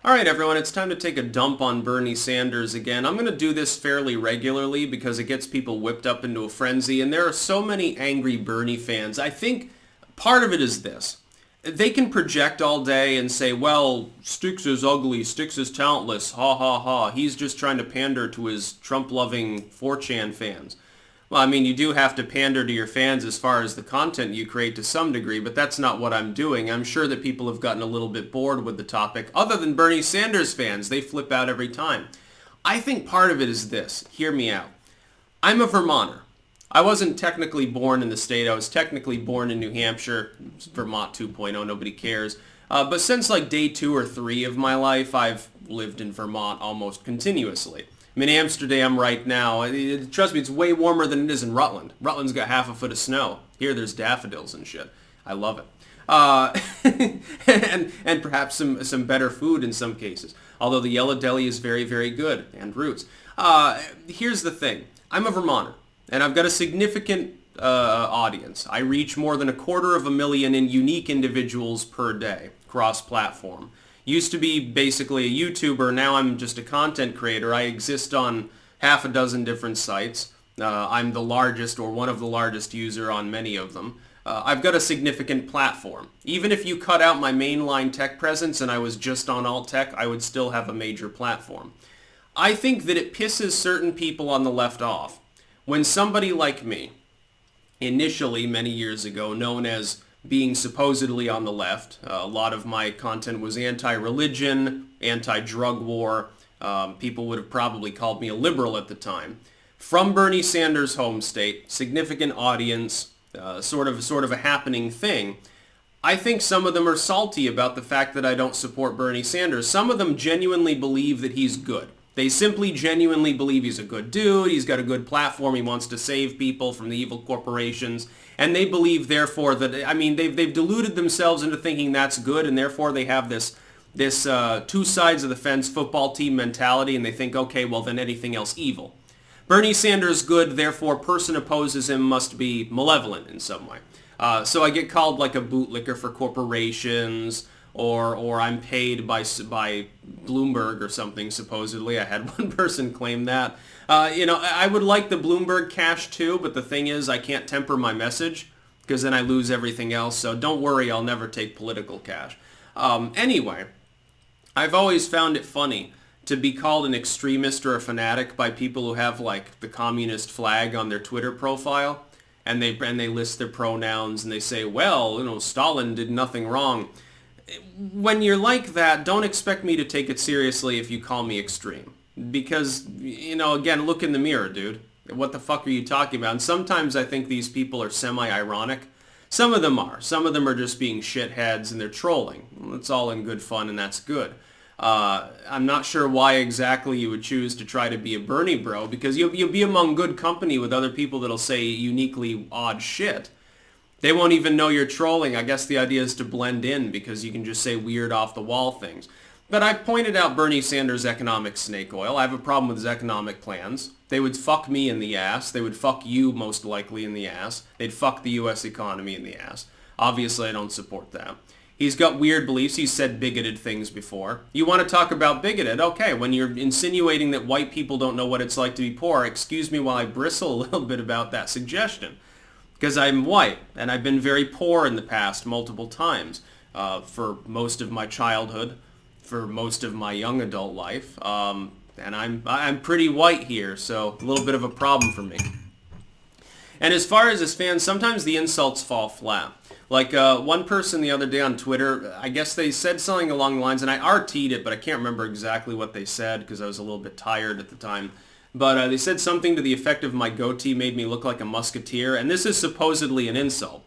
All right, everyone, it's time to take a dump on Bernie Sanders again. I'm going to do this fairly regularly because it gets people whipped up into a frenzy, and there are so many angry Bernie fans. I think part of it is this. They can project all day and say, well, Sticks is ugly, Sticks is talentless, ha ha ha. He's just trying to pander to his Trump-loving 4chan fans. Well, I mean, you do have to pander to your fans as far as the content you create to some degree, but that's not what I'm doing. I'm sure that people have gotten a little bit bored with the topic. Other than Bernie Sanders fans, they flip out every time. I think part of it is this. Hear me out. I'm a Vermonter. I wasn't technically born in the state. I was technically born in New Hampshire. It's Vermont 2.0, nobody cares. But since like day 2 or 3 of my life, I've lived in Vermont almost continuously. I'm in Amsterdam right now. Trust me, it's way warmer than it is in Rutland. Rutland's got half a foot of snow. Here there's daffodils and shit. I love it. And perhaps some better food in some cases. Although the Yellow Deli is very, very good. And Roots. Here's the thing. I'm a Vermonter. And I've got a significant audience. I reach more than 250,000 unique individuals per day, cross-platform. Used to be basically a YouTuber, now I'm just a content creator. I exist on half a dozen different sites. I'm the largest or one of the largest user on many of them. I've got a significant platform. Even if you cut out my mainline tech presence and I was just on alt tech, I would still have a major platform. I think that it pisses certain people on the left off when somebody like me, initially many years ago known as being supposedly on the left. A lot of my content was anti-religion, anti-drug war. People would have probably called me a liberal at the time. From Bernie Sanders' home state, significant audience, sort of a happening thing. I think some of them are salty about the fact that I don't support Bernie Sanders. Some of them genuinely believe that he's good. They simply genuinely believe he's a good dude, he's got a good platform, he wants to save people from the evil corporations, and they believe, therefore, that, I mean, they've deluded themselves into thinking that's good, and therefore they have this two sides of the fence football team mentality, and they think, okay, well, then anything else evil. Bernie Sanders good, therefore person opposes him must be malevolent in some way. So I get called like a bootlicker for corporations, or I'm paid by Bloomberg or something, supposedly. I had one person claim that. I would like the Bloomberg cash too, but the thing is I can't temper my message because then I lose everything else. So don't worry, I'll never take political cash. Anyway, I've always found it funny to be called an extremist or a fanatic by people who have like the communist flag on their Twitter profile, and they list their pronouns and they say, well, Stalin did nothing wrong. When you're like that, don't expect me to take it seriously if you call me extreme. Because, again, look in the mirror, dude. What the fuck are you talking about? And sometimes I think these people are semi-ironic. Some of them are. Some of them are just being shitheads and they're trolling. It's all in good fun and that's good. I'm not sure why exactly you would choose to try to be a Bernie bro, because you'll be among good company with other people that'll say uniquely odd shit. They won't even know you're trolling. I guess the idea is to blend in because you can just say weird off-the-wall things. But I've pointed out Bernie Sanders' economic snake oil. I have a problem with his economic plans. They would fuck me in the ass. They would fuck you most likely in the ass. They'd fuck the U.S. economy in the ass. Obviously, I don't support that. He's got weird beliefs. He's said bigoted things before. You want to talk about bigoted? Okay, when you're insinuating that white people don't know what it's like to be poor, excuse me while I bristle a little bit about that suggestion. Because I'm white, and I've been very poor in the past multiple times for most of my childhood, for most of my young adult life, and I'm pretty white here, so a little bit of a problem for me. And as far as his fans, sometimes the insults fall flat. Like one person the other day on Twitter, I guess they said something along the lines, and I RT'd it, but I can't remember exactly what they said because I was a little bit tired at the time. But they said something to the effect of my goatee made me look like a musketeer, and this is supposedly an insult.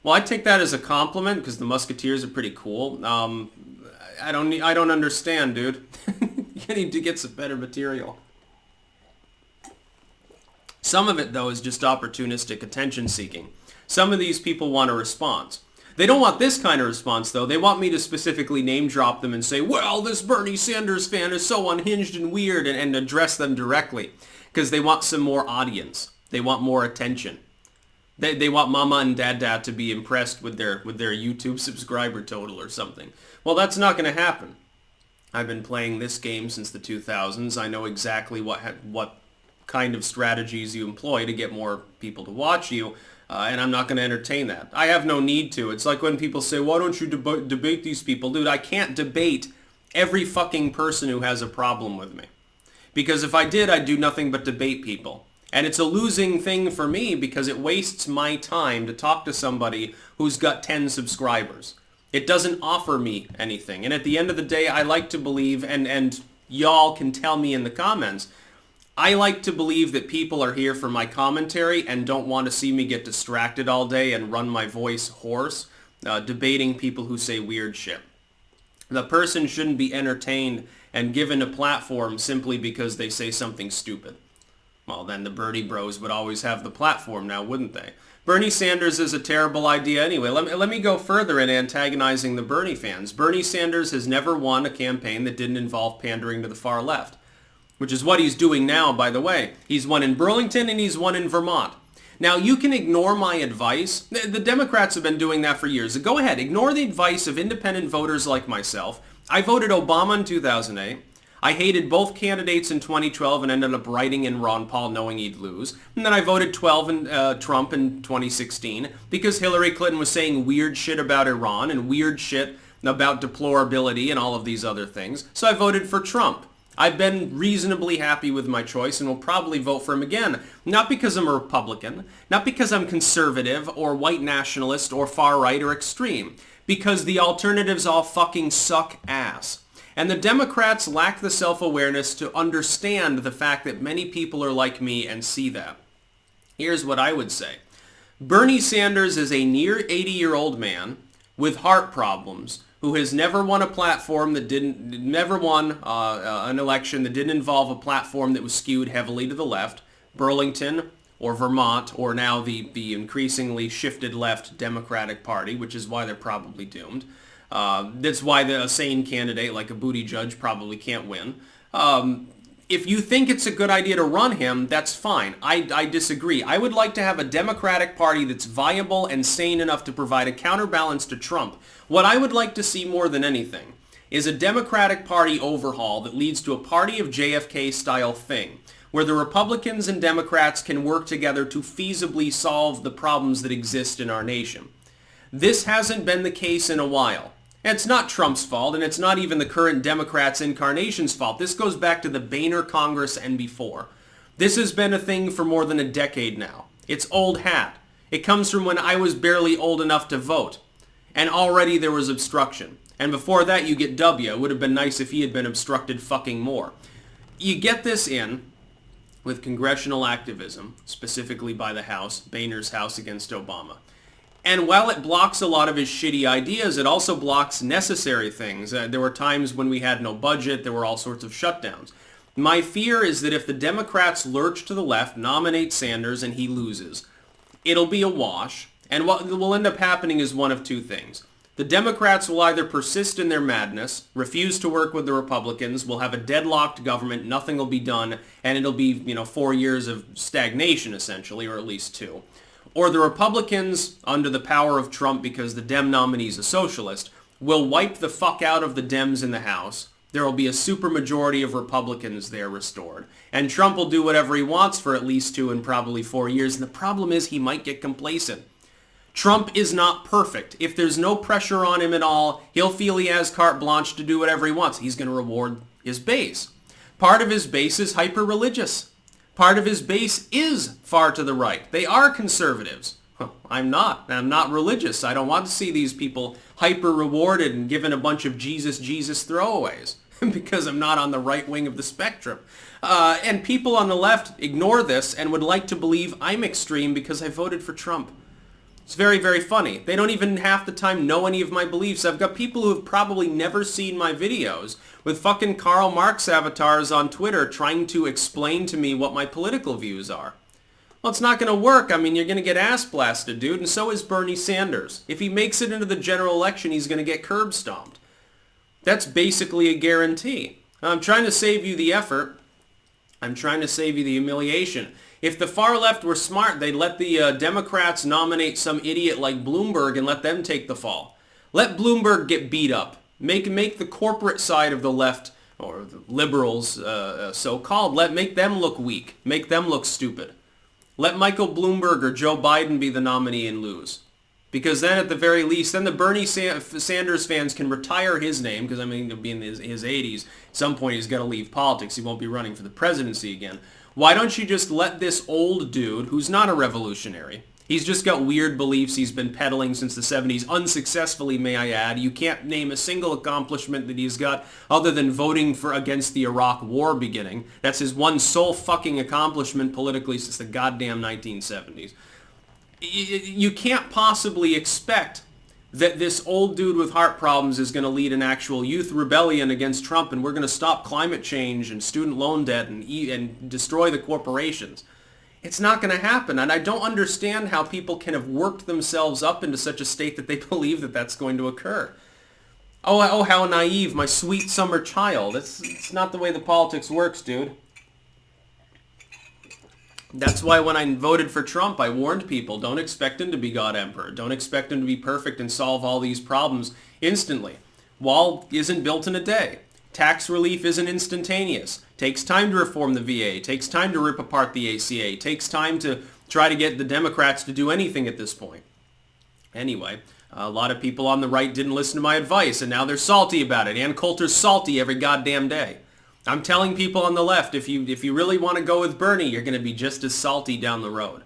Well, I take that as a compliment because the musketeers are pretty cool. I don't understand, dude. You need to get some better material. Some of it, though, is just opportunistic attention seeking. Some of these people want a response. They don't want this kind of response, though. They want me to specifically name drop them and say, well, this Bernie Sanders fan is so unhinged and weird, and address them directly. Because they want some more audience. They want more attention. They want mama and dada to be impressed with their YouTube subscriber total or something. Well, that's not going to happen. I've been playing this game since the 2000s. I know exactly what kind of strategies you employ to get more people to watch you, and I'm not going to entertain that. I have no need to. It's like when people say, why don't you debate these people? Dude, I can't debate every fucking person who has a problem with me. Because if I did, I'd do nothing but debate people. And it's a losing thing for me because it wastes my time to talk to somebody who's got 10 subscribers. It doesn't offer me anything. And at the end of the day, I like to believe, and y'all can tell me in the comments, I like to believe that people are here for my commentary and don't want to see me get distracted all day and run my voice hoarse, debating people who say weird shit. The person shouldn't be entertained and given a platform simply because they say something stupid. Well, then the Bernie bros would always have the platform now, wouldn't they? Bernie Sanders is a terrible idea anyway. Let me go further in antagonizing the Bernie fans. Bernie Sanders has never won a campaign that didn't involve pandering to the far left, which is what he's doing now, by the way. He's won in Burlington and he's won in Vermont. Now, you can ignore my advice. The Democrats have been doing that for years. Go ahead, ignore the advice of independent voters like myself. I voted Obama in 2008. I hated both candidates in 2012 and ended up writing in Ron Paul knowing he'd lose. And then I voted Trump in 2016 because Hillary Clinton was saying weird shit about Iran and weird shit about deplorability and all of these other things. So I voted for Trump. I've been reasonably happy with my choice and will probably vote for him again. Not because I'm a Republican, not because I'm conservative or white nationalist or far right or extreme, because the alternatives all fucking suck ass. And the Democrats lack the self-awareness to understand the fact that many people are like me and see that. Here's what I would say. Bernie Sanders is a near 80-year-old man with heart problems who has never won a platform that never won an election that didn't involve a platform that was skewed heavily to the left, Burlington or Vermont, or now the increasingly shifted left Democratic Party, which is why they're probably doomed. That's why a sane candidate like a Buttigieg probably can't win. If you think it's a good idea to run him, that's fine. I disagree. I would like to have a Democratic Party that's viable and sane enough to provide a counterbalance to Trump. What I would like to see more than anything is a Democratic Party overhaul that leads to a party of JFK-style thing, where the Republicans and Democrats can work together to feasibly solve the problems that exist in our nation. This hasn't been the case in a while. And it's not Trump's fault, and it's not even the current Democrats' incarnation's fault. This goes back to the Boehner Congress and before. This has been a thing for more than a decade now. It's old hat. It comes from when I was barely old enough to vote. And already there was obstruction. And before that you get W. It would have been nice if he had been obstructed fucking more. You get this in with congressional activism, specifically by the House, Boehner's House against Obama. And while it blocks a lot of his shitty ideas, it also blocks necessary things. There were times when we had no budget, there were all sorts of shutdowns. My fear is that if the Democrats lurch to the left, nominate Sanders, and he loses, it'll be a wash. And what will end up happening is one of two things. The Democrats will either persist in their madness, refuse to work with the Republicans, will have a deadlocked government, nothing will be done, and it'll be, 4 years of stagnation, essentially, or at least 2. Or the Republicans, under the power of Trump because the Dem nominee's a socialist, will wipe the fuck out of the Dems in the House. There will be a supermajority of Republicans there restored. And Trump will do whatever he wants for at least 2 and probably 4 years. And the problem is he might get complacent. Trump is not perfect. If there's no pressure on him at all, he'll feel he has carte blanche to do whatever he wants. He's going to reward his base. Part of his base is hyper-religious. Part of his base is far to the right. They are conservatives. I'm not. I'm not religious. I don't want to see these people hyper-rewarded and given a bunch of Jesus throwaways because I'm not on the right wing of the spectrum. And people on the left ignore this and would like to believe I'm extreme because I voted for Trump. It's very, very funny. They don't even half the time know any of my beliefs. I've got people who have probably never seen my videos with fucking Karl Marx avatars on Twitter trying to explain to me what my political views are. Well, it's not going to work. I mean, you're going to get ass blasted, dude, and so is Bernie Sanders. If he makes it into the general election, he's going to get curb stomped. That's basically a guarantee. I'm trying to save you the effort. I'm trying to save you the humiliation. If the far left were smart, they'd let the Democrats nominate some idiot like Bloomberg and let them take the fall. Let Bloomberg get beat up. Make the corporate side of the left, or the liberals, so-called, make them look weak. Make them look stupid. Let Michael Bloomberg or Joe Biden be the nominee and lose. Because then at the very least, then the Bernie Sanders fans can retire his name, because I mean, he'll be in his 80s. At some point he's got to leave politics. He won't be running for the presidency again. Why don't you just let this old dude, who's not a revolutionary, he's just got weird beliefs he's been peddling since the 70s, unsuccessfully, may I add. You can't name a single accomplishment that he's got other than voting against the Iraq War beginning. That's his one sole fucking accomplishment politically since the goddamn 1970s. You can't possibly expect that this old dude with heart problems is going to lead an actual youth rebellion against Trump, and we're going to stop climate change and student loan debt and destroy the corporations. It's not going to happen, and I don't understand how people can have worked themselves up into such a state that they believe that that's going to occur. Oh, how naive, my sweet summer child. It's not the way the politics works, dude. That's why when I voted for Trump, I warned people, don't expect him to be God Emperor. Don't expect him to be perfect and solve all these problems instantly. Wall isn't built in a day. Tax relief isn't instantaneous. Takes time to reform the VA. Takes time to rip apart the ACA. Takes time to try to get the Democrats to do anything at this point. Anyway, a lot of people on the right didn't listen to my advice, and now they're salty about it. Ann Coulter's salty every goddamn day. I'm telling people on the left, if you really want to go with Bernie, you're going to be just as salty down the road.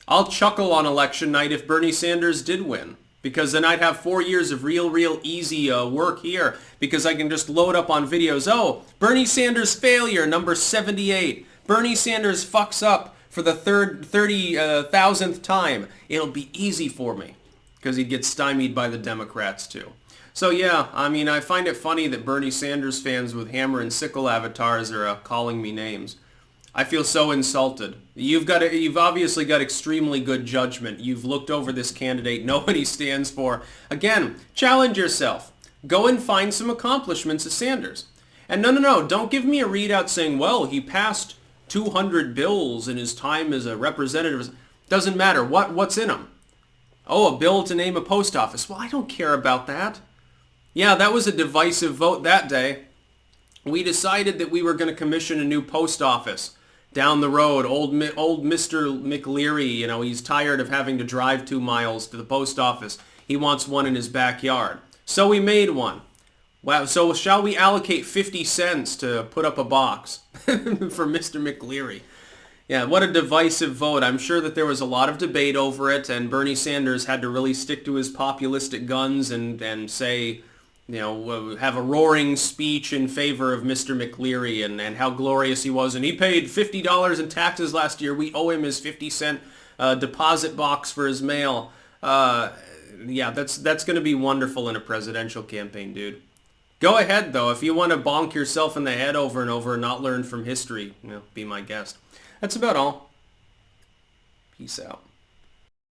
I'll chuckle on election night if Bernie Sanders did win, because then I'd have 4 years of real easy work here, because I can just load up on videos. Oh, Bernie Sanders failure, number 78. Bernie Sanders fucks up for the 30,000th time. It'll be easy for me, because he'd get stymied by the Democrats too. So yeah, I mean, I find it funny that Bernie Sanders fans with hammer and sickle avatars are calling me names. I feel so insulted. You've obviously got extremely good judgment. You've looked over this candidate, know what he stands for. Again, challenge yourself. Go and find some accomplishments of Sanders. And no, don't give me a readout saying, well, he passed 200 bills in his time as a representative. Doesn't matter. What's in them? Oh, a bill to name a post office. Well, I don't care about that. Yeah, that was a divisive vote that day. We decided that we were going to commission a new post office down the road. Old Mr. McLeary, he's tired of having to drive 2 miles to the post office. He wants one in his backyard. So we made one. Wow, so shall we allocate 50 cents to put up a box for Mr. McLeary? Yeah, what a divisive vote. I'm sure that there was a lot of debate over it, and Bernie Sanders had to really stick to his populistic guns and say, have a roaring speech in favor of Mr. McLeary and how glorious he was. And he paid $50 in taxes last year. We owe him his 50-cent deposit box for his mail. Yeah, that's going to be wonderful in a presidential campaign, dude. Go ahead, though. If you want to bonk yourself in the head over and over and not learn from history, be my guest. That's about all. Peace out.